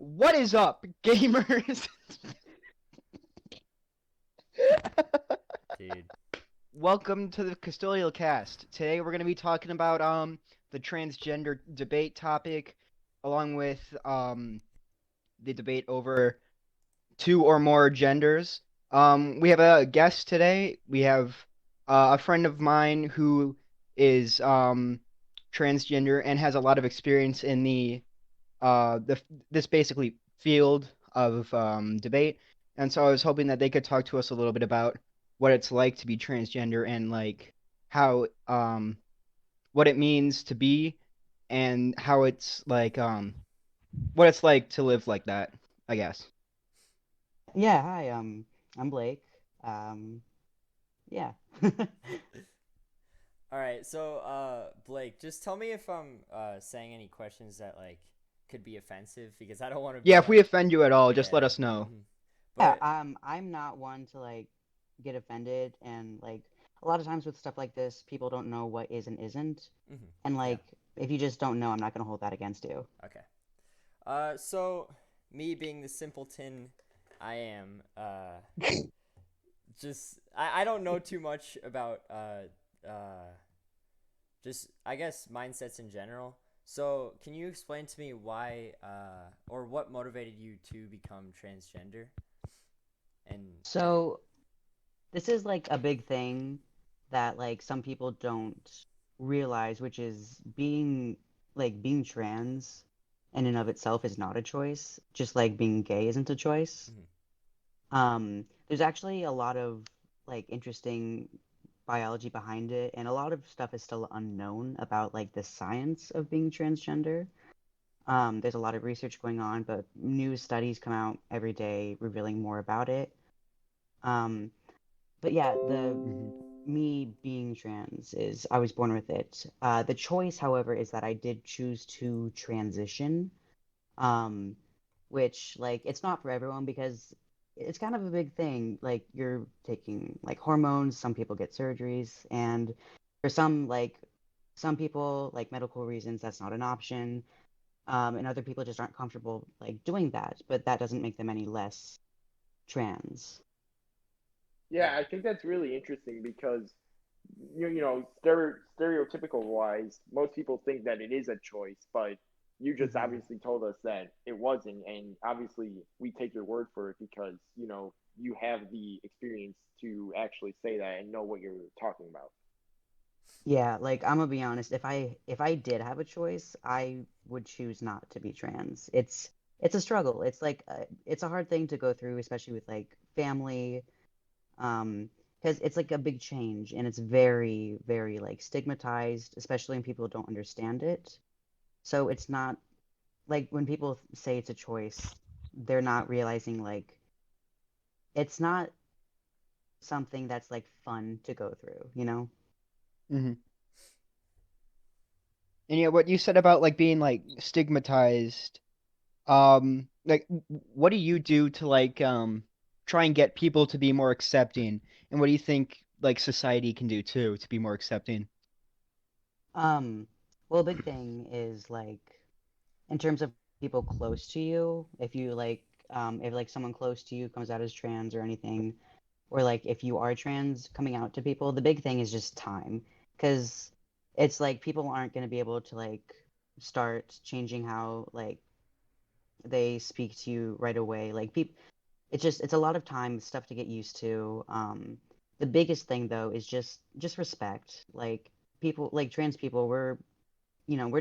What is up, gamers? Dude. Welcome to the Custodial Cast. Today we're going to be talking about the transgender debate topic, along with the debate over two or more genders. We have a guest today. We have a friend of mine who is transgender and has a lot of experience in the this basically field of debate. And so I was hoping that they could talk to us a little bit about what it's like to be transgender and like how what it means to be and how it's like what it's like to live like that, I guess. Yeah, hi, I'm Blake. Um, yeah. All right, so Blake, just tell me if I'm saying any questions that like could be offensive because I don't want to be Yeah, if we like, offend you at all, just yeah. let us know. Mhm. Yeah, But I'm not one to like get offended and like a lot of times with stuff like this, people don't know what is and isn't. And yeah, like if you just don't know, I'm not gonna hold that against you. okay. So me being the simpleton I am, just I don't know too much about just I guess mindsets in general. So can you explain to me why or what motivated you to become transgender? And I get So this is like a big thing that like some people don't realize, which is being trans in and of itself is not a choice, just like being gay isn't a choice. mhm. There's actually a lot of like interesting biology behind it, and a lot of stuff is still unknown about like the science of being transgender. There's a lot of research going on, but new studies come out every day revealing more about it. Um, but yeah, the Hmm. me being trans is I was born with it. The choice, however, is that I did choose to transition. Um, which like it's not for everyone because it's kind of a big thing. Like you're taking like hormones, some people get surgeries, and for some people like medical reasons that's not an option. And other people just aren't comfortable like doing that, but that doesn't make them any less trans. Yeah, Yeah. I think that's really interesting because stereotypical wise, most people think that it is a choice, but you just Hmm. obviously told us that it wasn't, and obviously we take your word for it because you have the experience to actually say that and know what you're talking about. Yeah, like I'm gonna be honest, if I did have a choice, I would choose not to be trans. It's a struggle. It's like it's a hard thing to go through, especially with like family, because it's like a big change and it's very, very like stigmatized, especially when people don't understand it. So it's not like when people say it's a choice, they're not realizing like it's not something that's like fun to go through, you know? Hmm. And yeah, what you said about like being like stigmatized. Like what do you do to like try and get people to be more accepting? And what do you think like society can do too to be more accepting? Um, well, a big thing is like in terms of people close to you, if like someone close to you comes out as trans or anything, or like if you are trans coming out to people, the big thing is just time, because it's like people aren't going to be able to like start changing how like they speak to you right away. Like people, it's a lot of time, stuff to get used to. The biggest thing though is just respect. Like people, like trans people, we're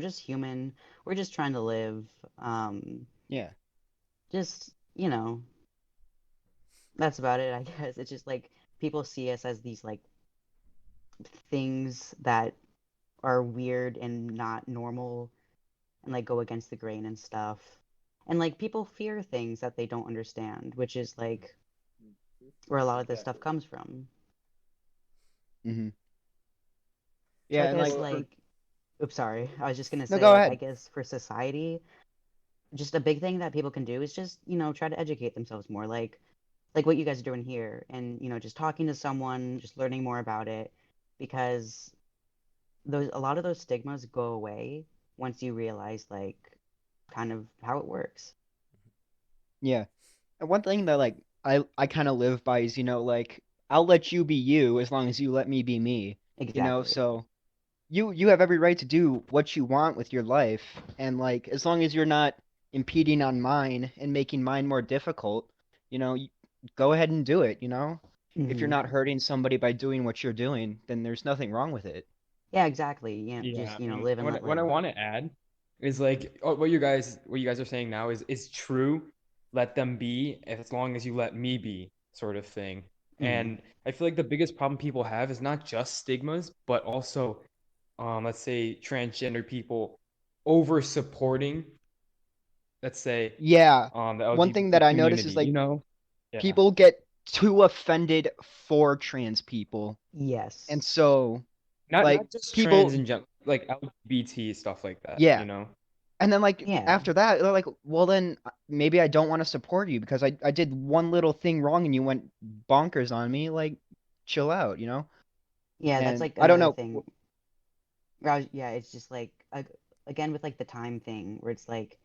just human. We're just trying to live. Um, Yeah. just, that's about it, I guess. It's just like people see us as these like things that are weird and not normal and like go against the grain and stuff. And like people fear things that they don't understand, which is like Mhm. where a lot of this stuff Exactly. comes from. Hmm. So I Yeah, and guess like Well, for like, oops, sorry. I was just gonna no, say go like I ahead. guess for society, just a big thing that people can do is just, try to educate themselves more. Like what you guys are doing here and just talking to someone, just learning more about it because those a lot of those stigmas go away once you realize like kind of how it works. Yeah. And one thing that like I kind of live by is, like I'll let you be you as long as you let me be me. Exactly. So you have every right to do what you want with your life, and like as long as you're not impeding on mine and making mine more difficult, you go ahead and do it. If you're Hmm. not hurting somebody by doing what you're doing, then there's nothing wrong with it. Yeah, exactly. Yeah, Just and live and let what I live. want to add is like what you guys are saying now is true. Let them be as long as you let me be, sort of thing. Hmm. And I feel like the biggest problem people have is not just stigmas, but also, let's say transgender people over supporting, let's say, Yeah. the One thing LGBT that I notice community. is like Yeah. people get too offended for trans people. And Yes. so like Not just trans people, in general, like LGBT stuff like that. yeah. And then like Yeah. after that, they're like, well then maybe I don't want to support you because I did one little thing wrong and you went bonkers on me. Like, chill out. Yeah, that's And like I don't another know. thing. Yeah, it's just like again with like the time thing where it's like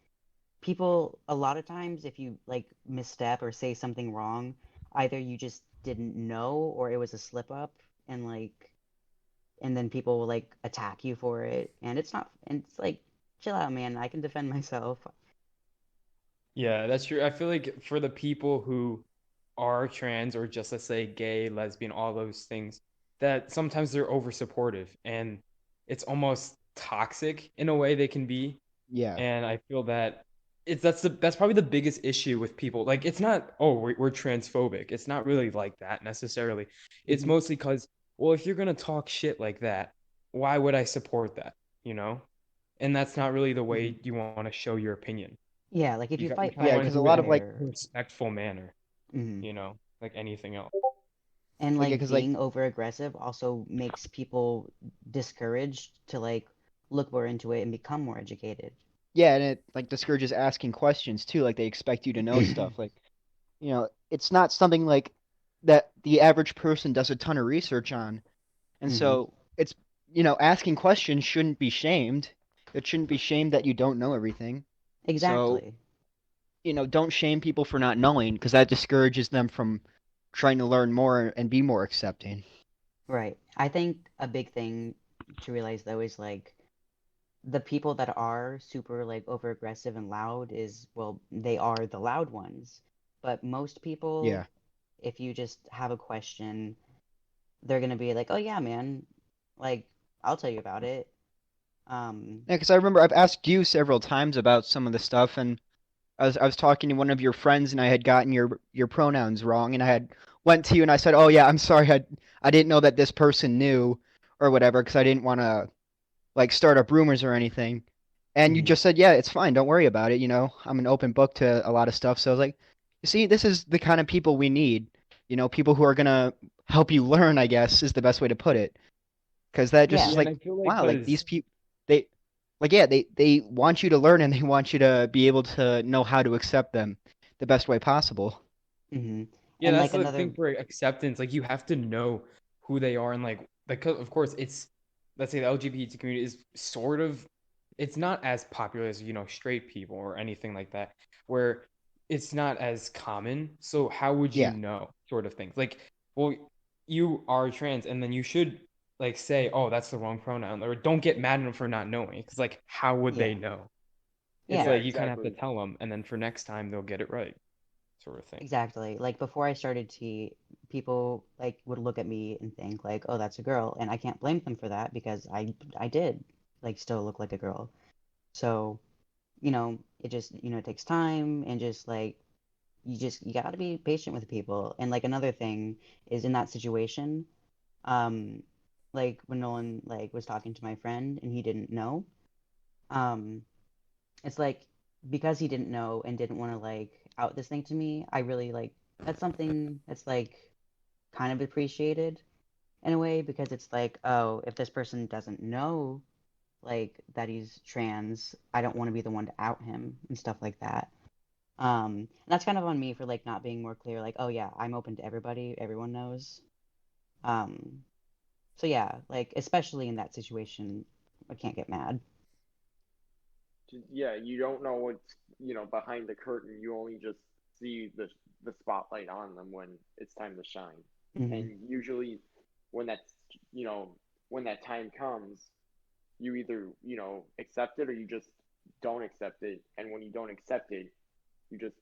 people a lot of times if you like misstep or say something wrong, either you just didn't know or it was a slip up and like and then people will like attack you for it and it's not and it's like chill out, man. I can defend myself. Yeah, that's true. I feel like for the people who are trans or just let's say gay, lesbian, all those things, that sometimes they're over supportive and it's almost toxic in a way they can be. Yeah. And I feel that that's probably the biggest issue with people. Like it's not, oh, we're transphobic. It's not really like that necessarily. It's Hmm. mostly because, well, if you're gonna talk shit like that, why would I support that? You know? And that's not really the Hmm. way you want to show your opinion. Yeah, like if You you got you fight kind of Yeah, want fire, to because a do kick it lot in of like, fire. a respectful manner, Hmm. like anything else. And yeah, like because like, being over aggressive also makes people discouraged to like look more into it and become more educated. yeah, and it like discourages asking questions too. Like they expect you to know stuff. Like, it's not something like that the average person does a ton of research on. And Hmm. so it's, asking questions shouldn't be shamed. It shouldn't be shamed that you don't know everything. So, Exactly. don't shame people for not knowing because that discourages them from trying to learn more and be more accepting. Right. I think a big thing to realize though is like the people that are super like over aggressive and loud is well, they are the loud ones. But most Yeah. people, if you just have a question, they're gonna be like, "Oh yeah, man, like I'll tell you about it." Um, Yeah, because I remember I've asked you several times about some of the stuff, and I was talking to one of your friends, and I had gotten your pronouns wrong, and I had went to you and I said, "Oh yeah, I'm sorry, I didn't know that this person knew or whatever, because I didn't want to like start up rumors or anything." And you mhm. just said, "Yeah, it's fine. Don't worry about it. I'm an open book to a lot of stuff." So I was like, "You see, this is the kind of people we need. People who are gonna help you learn, I guess, is the best way to put it." Because that just Yeah, is Yeah, and like, I feel like wow, like these because people, they, like, yeah, they want you to learn and they want you to be able to know how to accept them the best way possible. hmm. yeah, And that's like the another, thing for acceptance. Like you have to know who they are, and like of course it's, let's say the LGBT community is sort of, it's not as popular as straight people or anything like that, where it's not as common. So how would you Yeah, know, sort of things like, well, you are trans, and then you should like say, oh, that's the wrong pronoun, or don't get mad at them for not knowing, because like how would they yeah, know? It's yeah, Yeah, like you kind of have exactly. to tell them, and then for next time they'll get it right, sort of thing. exactly. Like before I started T, people like would look at me and think like, "Oh, that's a girl," and I can't blame them for that because I did like still look like a girl. So, it just, it takes time and just like you got to be patient with people. And like another thing is in that situation, um, like when Nolan like was talking to my friend and he didn't know, um, it's like because he didn't know and didn't want to like out this thing to me, I really like that's something that's like kind of appreciated in a way because it's like, oh, if this person doesn't know like that he's trans, I don't want to be the one to out him and stuff like that. And that's kind of on me for like not being more clear, like, oh yeah, I'm open to everybody, everyone knows. Um, so yeah, like especially in that situation, I can't get mad. Yeah, you don't know what's behind the curtain. You only just see the spotlight on them when it's time to shine. Hmm. And usually, when that's you know when that time comes, you either accept it or you just don't accept it. And when you don't accept it, you just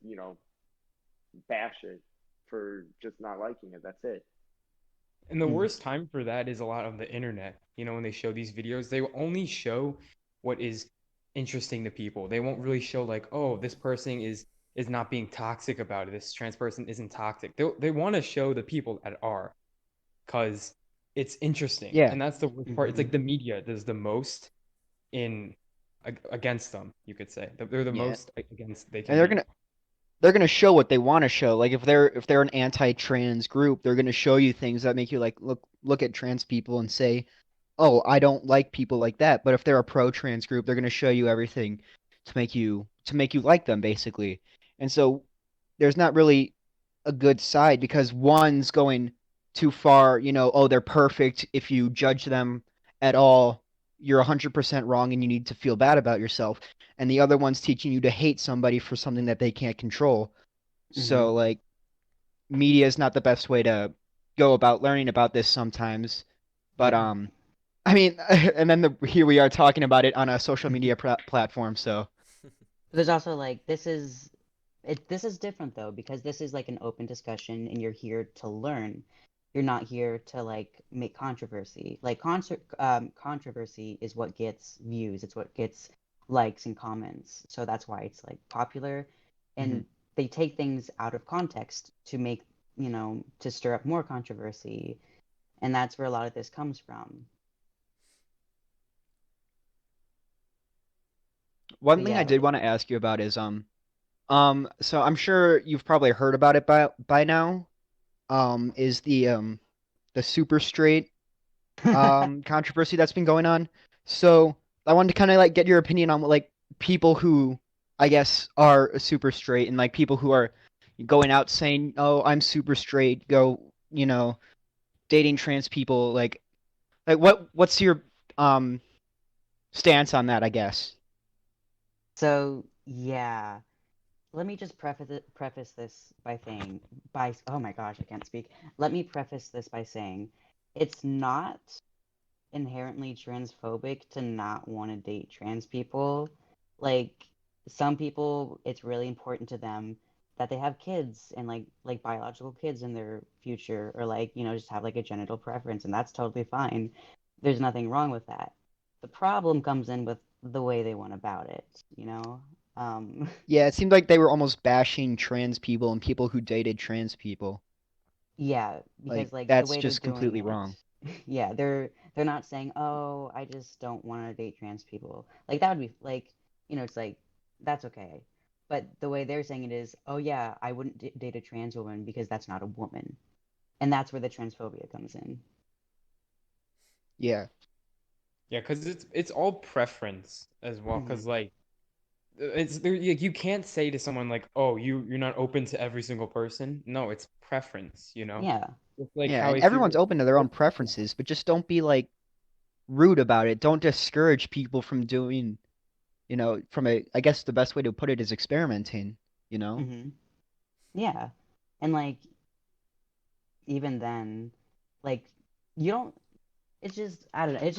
bash it for just not liking it. That's it. And the Hmm. worst time for that is a lot of the internet. When they show these videos, they will only show what is interesting to people. They won't really show like, oh, this person is not being toxic about it. This trans person isn't toxic. They want to show the people that are, because it's interesting. Yeah, And that's the worst part. It's Hmm. like the media does the most in against them, you could say. They're the yeah, most against they and can be. they're gonna show what they want to show. Like if they're an anti-trans group, they're gonna show you things that make you like look at trans people and say, oh, I don't like people like that. But if they're a pro-trans group, they're gonna show you everything to make you like them, basically. And so there's not really a good side because one's going too far. Oh, they're perfect. If you judge them at all, you're 100% wrong, and you need to feel bad about yourself. And the other one's teaching you to hate somebody for something that they can't control. Hmm. So like media is not the best way to go about learning about this sometimes. But Yeah. I mean, and then here we are talking about it on a social media platform. So There's also like this is different though because this is like an open discussion and you're here to learn. You're not here to like make controversy. Like controversy is what gets views. It's what gets likes and comments. So that's why it's like popular, mhm. and they take things out of context to make to stir up more controversy, and that's where a lot of this comes from. One But thing yeah, I did want to ask you about is so I'm sure you've probably heard about it by now. Is the super straight controversy that's been going on. So I wanted to kind of like get your opinion on what like people who I guess are super straight and like people who are going out saying, "Oh, I'm super straight," dating trans people like what's your um stance on that, I guess. so yeah. Let me just preface this by saying by oh my gosh, I can't speak. Let me preface this by saying it's not inherently transphobic to not want to date trans people. Like some people, it's really important to them that they have kids and like biological kids in their future, or like just have like a genital preference, and that's totally fine. There's nothing wrong with that. The problem comes in with the way they went about it. Um, Yeah, it seemed like they were almost bashing trans people and people who dated trans people. Yeah, Like because like the that's way they're just doing completely it, wrong. yeah, they're not saying, "Oh, I just don't want to date trans people." Like that would be like, it's like that's okay. But the way they're saying it is, "Oh yeah, I wouldn't date a trans woman because that's not a woman." And that's where the transphobia comes in. Yeah. Yeah, because it's all preference as well. Because Hmm. like it's there, you can't say to someone like, oh, you're not open to every single person. No, it's preference. Yeah. It's like Yeah, how and if everyone's you're open to their own yeah. preferences, but just don't be like rude about it. Don't discourage people from doing, from I guess the best way to put it is experimenting, you know? Hmm. Yeah. And like even then, like you don't. It's just I don't know. It's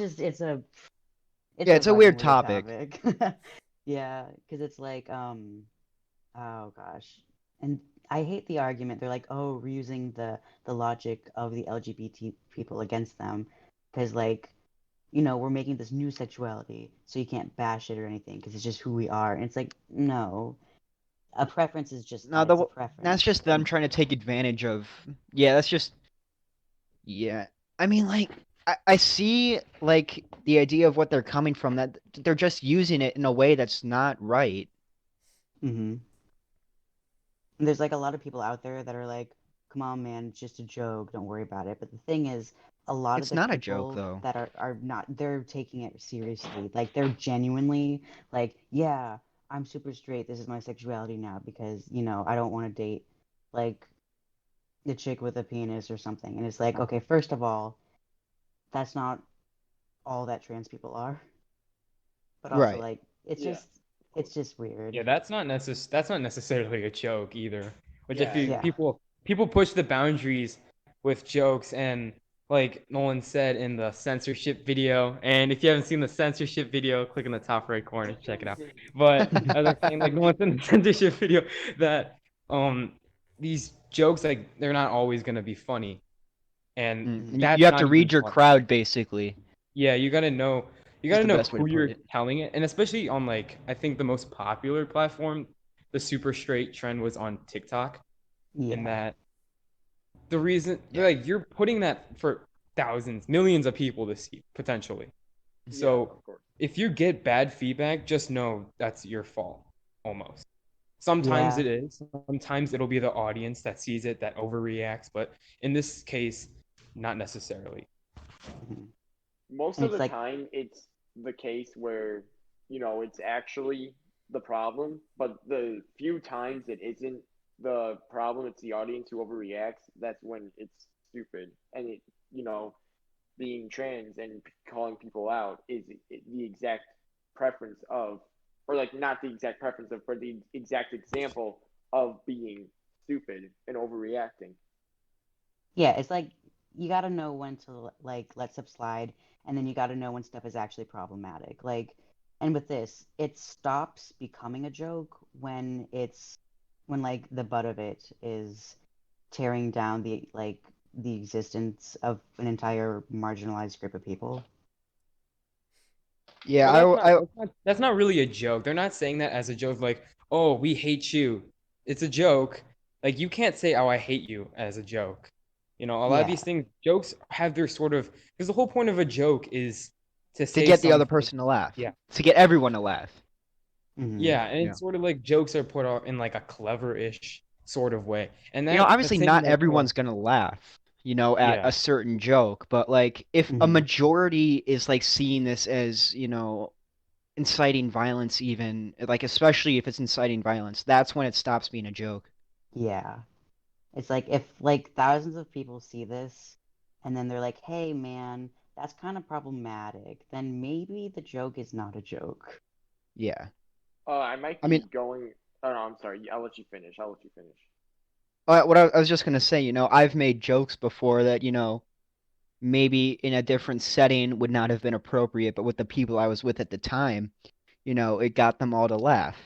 Yeah, a it's a fucking weird weird topic. topic. Yeah, because it's like, oh gosh. And I hate the argument. They're like, oh, we're using the logic of the LGBT people against them because like, we're making this new sexuality, so you can't bash it or anything because it's just who we are. And it's like, no, a preference is just No, that. It's a that's preference. just them trying to take advantage of. Yeah, that's just yeah. I mean, like I see like the idea of what they're coming from that they're just using it in a way that's not right. Hmm. And there's like a lot of people out there that are like, come on, man, it's just a joke. Don't worry about it. But the thing is, a lot of It's the not a joke people though. that are not, they're taking it seriously. Like, they're genuinely like, yeah, I'm super straight. This is my sexuality now because, I don't want to date like the chick with a penis or something. And it's like, okay, first of all, that's not all that trans people are. But also, Right. like, Yeah, of it's course. just weird. Yeah, that's not necessarily a joke either. which I Yeah, feel Yeah. people push the boundaries with jokes, and like Nolan said in the censorship video, and if you haven't seen the censorship video, click in the top right corner, check it out. But as I'm saying, like Nolan said in the censorship video, that these jokes, like, they're not always gonna be funny, and You that's have not to even read your funny. crowd basically. Yeah, you gotta know Is the best way to who put you're it. telling it, and especially on, like, I think the most popular platform, the super straight trend was on TikTok, in Yeah. that the reason, Yeah. like, you're putting that for thousands, millions of people to see potentially. Yeah, So of course. if you get bad feedback, just know that's your fault almost. Sometimes Yeah. it is. Sometimes it'll be the audience that sees it that overreacts, but in this case, not necessarily. Mhm. Most And of it's the like, time it's the case where, it's actually the problem, but the few times it isn't the problem, it's the audience who overreacts, that's when it's stupid. And you know, being trans and calling people out is the exact preference of, or like not the exact preference of, but the exact example of being stupid and overreacting. yeah, it's like you got to know when to like let stuff slide, and then you got to know when stuff is actually problematic. Like, and with this, it stops becoming a joke when like the butt of it is tearing down the existence of an entire marginalized group of people. Yeah, Well, that's not really a joke. They're not saying that as a joke, like, "Oh, we hate you." It's a joke. Like, you can't say, "Oh, I hate you," as a joke. A lot of Yeah. these things, jokes have their sort of, because the whole point of a joke is to to say get the other something. person to laugh. Yeah, To get everyone to laugh. Hmm. yeah, and Yeah. it's sort of like jokes are put out in like a clever-ish sort of way, and that Obviously thing not that everyone's gonna laugh, at yeah. a certain joke, but like if a Hmm. majority is like seeing this as, inciting violence even, like especially if it's inciting violence, that's when it stops being a joke. Yeah. It's like if like thousands of people see this and then they're like, "Hey man, that's kind of problematic." Then maybe the joke is not a joke. Yeah. I might I mean, be going. Oh no, I'm sorry. I'll let you finish. I'll let you finish. what I was just gonna say, I've made jokes before that, maybe in a different setting would not have been appropriate, but with the people I was with at the time, it got them all to laugh.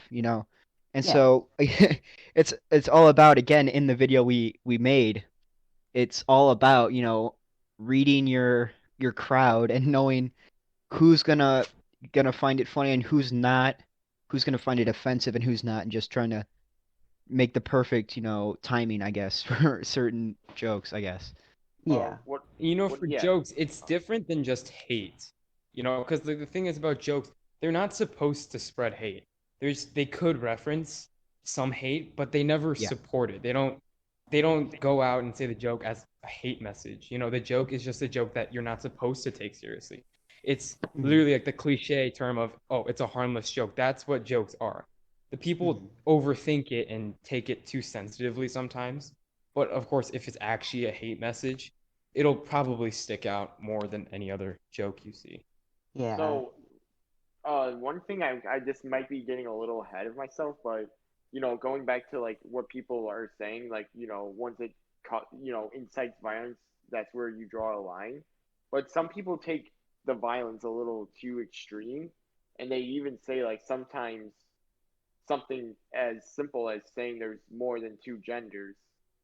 And Yeah. so it's all about, again, in the video we made, it's all about, reading your crowd and knowing who's gonna find it funny and who's not, who's gonna find it offensive and who's not, and just trying to make the perfect, timing, I guess, for certain jokes, I guess. Yeah. What? What? For Yeah. jokes, it's different than just hate. Because the thing is about jokes, they're not supposed to spread hate. They could reference some hate, but they never Yeah. support it. They don't go out and say the joke as a hate message. The joke is just a joke that you're not supposed to take seriously. It's Hmm. literally like the cliche term of, "Oh, it's a harmless joke." That's what jokes are. The people Hmm. overthink it and take it too sensitively sometimes. But of course, if it's actually a hate message, it'll probably stick out more than any other joke you see. Yeah. So, one thing I just might be getting a little ahead of myself, but going back to like what people are saying, like once it incites violence, that's where you draw a line. But some people take the violence a little too extreme, and they even say like sometimes something as simple as saying there's more than two genders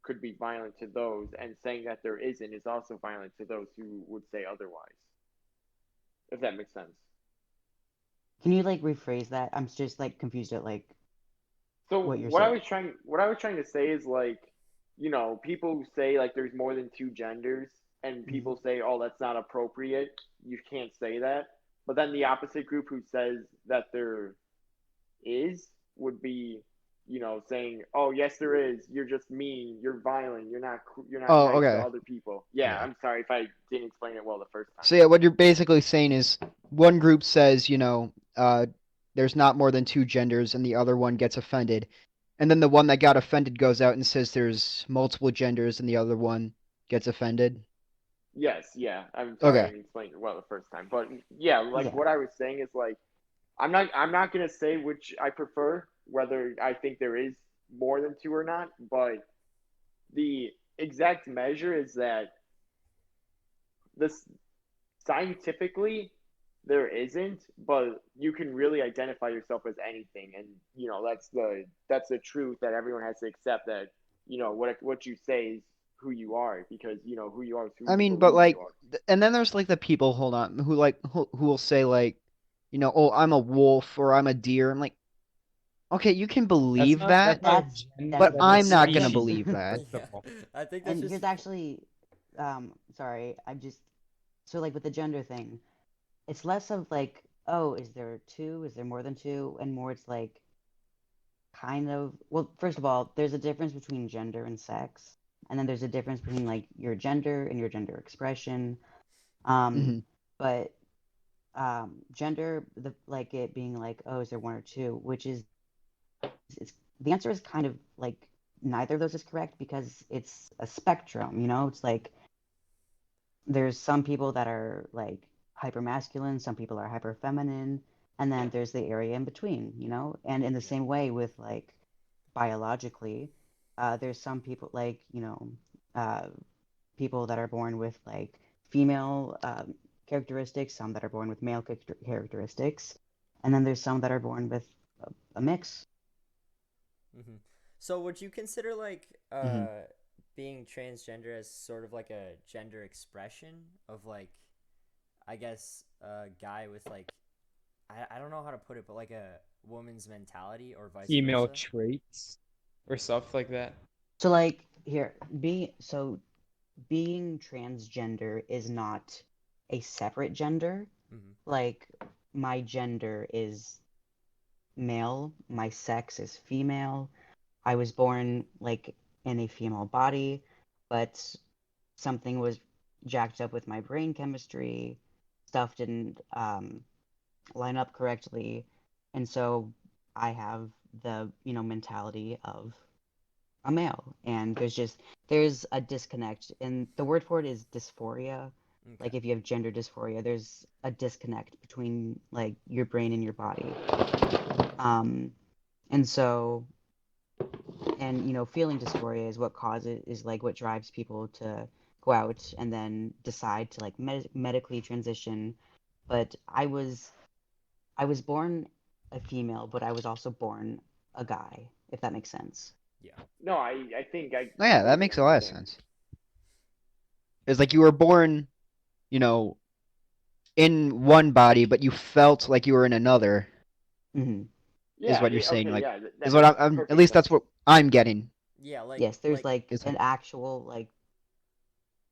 could be violent to those, and saying that there isn't is also violent to those who would say otherwise. If that makes sense. Can you like rephrase that? I'm just like confused at like So what you're what I saying. was trying to say is like, people say like there's more than two genders, and Hmm. people say, oh, that's not appropriate. You can't say that. But then the opposite group who says that there is would be, saying, oh, yes, there is. You're just mean. You're violent. You're not Oh, nice to okay. other people. Yeah, Yeah. I'm sorry if I didn't explain it well the first time. So yeah, what you're basically saying is one group says, there's not more than two genders, and the other one gets offended. And then the one that got offended goes out and says there's multiple genders, and the other one gets offended. Yes, yeah. I'm sorry I Okay. didn't explain it well the first time, but yeah, like Yeah. what I was saying is like I'm not gonna say which I prefer, whether I think there is more than two or not, but the exact measure is that this scientifically there isn't, but you can really identify yourself as anything, and that's the truth that everyone has to accept, that what you say is who you are, because who you are is who I you mean, but believe like, you are. and then there's like the people, hold on, who like who will say like, oh, I'm a wolf or I'm a deer. I'm like, okay, you can That's believe not that, that's not a That's but gender. a That's a I'm not different gonna thing. species. believe that. First of Yeah, all, I think that's And just here's actually, sorry, I'm just so like with the gender thing, it's less of like, oh, is there two? Is there more than two? And more, it's like kind of, well, first of all, there's a difference between gender and sex, and then there's a difference between like your gender and your gender expression. Um, Hmm. but gender, like it being like, oh, is there one or two? Which is, it's the answer is kind of like neither of those is correct because it's a spectrum. It's like there's some people that are like hyper masculine, some people are hyper feminine, and then there's the area in between. And in the yeah. same way with like biologically, there's some people like uh, people that are born with like female characteristics, some that are born with male characteristics, and then there's some that are born with a mix. Hmm. So would you consider like Hmm. being transgender as sort of like a gender expression of like, I guess, a guy with like, I don't know how to put it, but like a woman's mentality or vice female versa? traits or stuff like that. So like here, being transgender is not a separate gender. Mm-hmm. Like my gender is male, my sex is female. I was born like in a female body, but something was jacked up with my brain chemistry. Stuff didn't line up correctly, and so I have the mentality of a male, and there's a disconnect, and the word for it is dysphoria. Okay. Like if you have gender dysphoria, there's a disconnect between like your brain and your body. Um, and so and feeling dysphoria is what causes is like what drives people to go out and then decide to like medically transition. But I was born a female, but I was also born a guy, if that makes sense. Yeah. No, I think I Oh yeah, that completely makes a lot of understand. sense. It's like you were born, you know, in one body, but you felt like you were in another, Hmm. is Yeah, what you're yeah, saying. okay, Like, yeah, is that what makes I'm at perfect least that's sense. what I'm getting. Yeah, Yes, there's like Is an like, actual like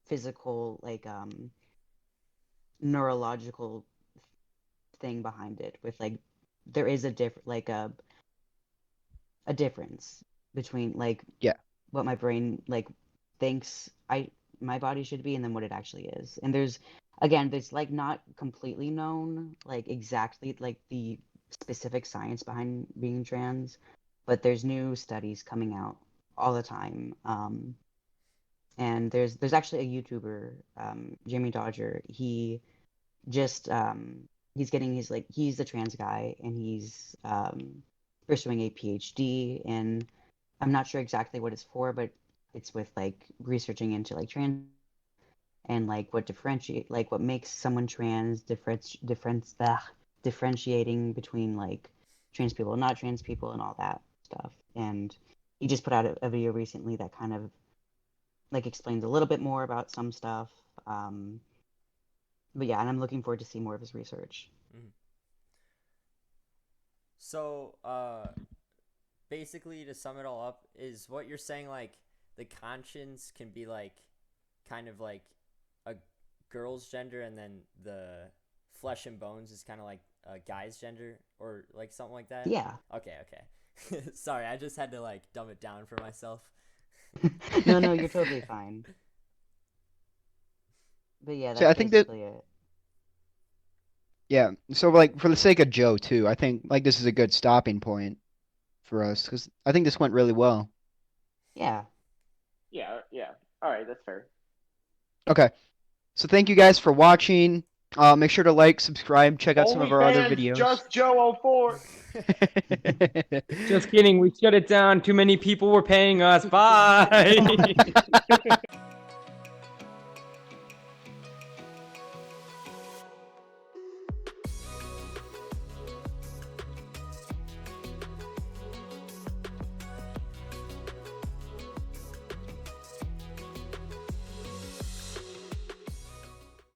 physical like neurological thing behind it with like there is a difference between like yeah. what my brain like thinks my body should be and then what it actually is. And there's like not completely known like exactly like the specific science behind being trans, but there's new studies coming out all the time. And there's actually a YouTuber, Jamie Dodger. Just he's getting his like he's a trans guy and he's pursuing a PhD in I'm not sure exactly what it's for, but it's with like researching into like trans and like what makes someone trans differentiating between like trans people and not trans people and all that stuff. And he just put out a video recently that kind of like explains a little bit more about some stuff. Um, but yeah, and I'm looking forward to see more of his research. Mm-hmm. So, basically, to sum it all up, is what you're saying like the conscience can be like kind of like a girl's gender, and then the flesh and bones is kind of like a guy's gender, or like something like that? Yeah. Okay, okay. Sorry, I just had to like dumb it down for myself. No, you're totally fine. But yeah, So that's I think that basically it. yeah. So like for the sake of Joe too, I think like this is a good stopping point for us because I think this went really well. Yeah. Yeah, yeah. All right, that's fair. Okay. So thank you guys for watching Make sure to like, subscribe, check out some of our other OnlyFans, videos. just Joe04. Just kidding. We shut it down. Too many people were paying us. Bye.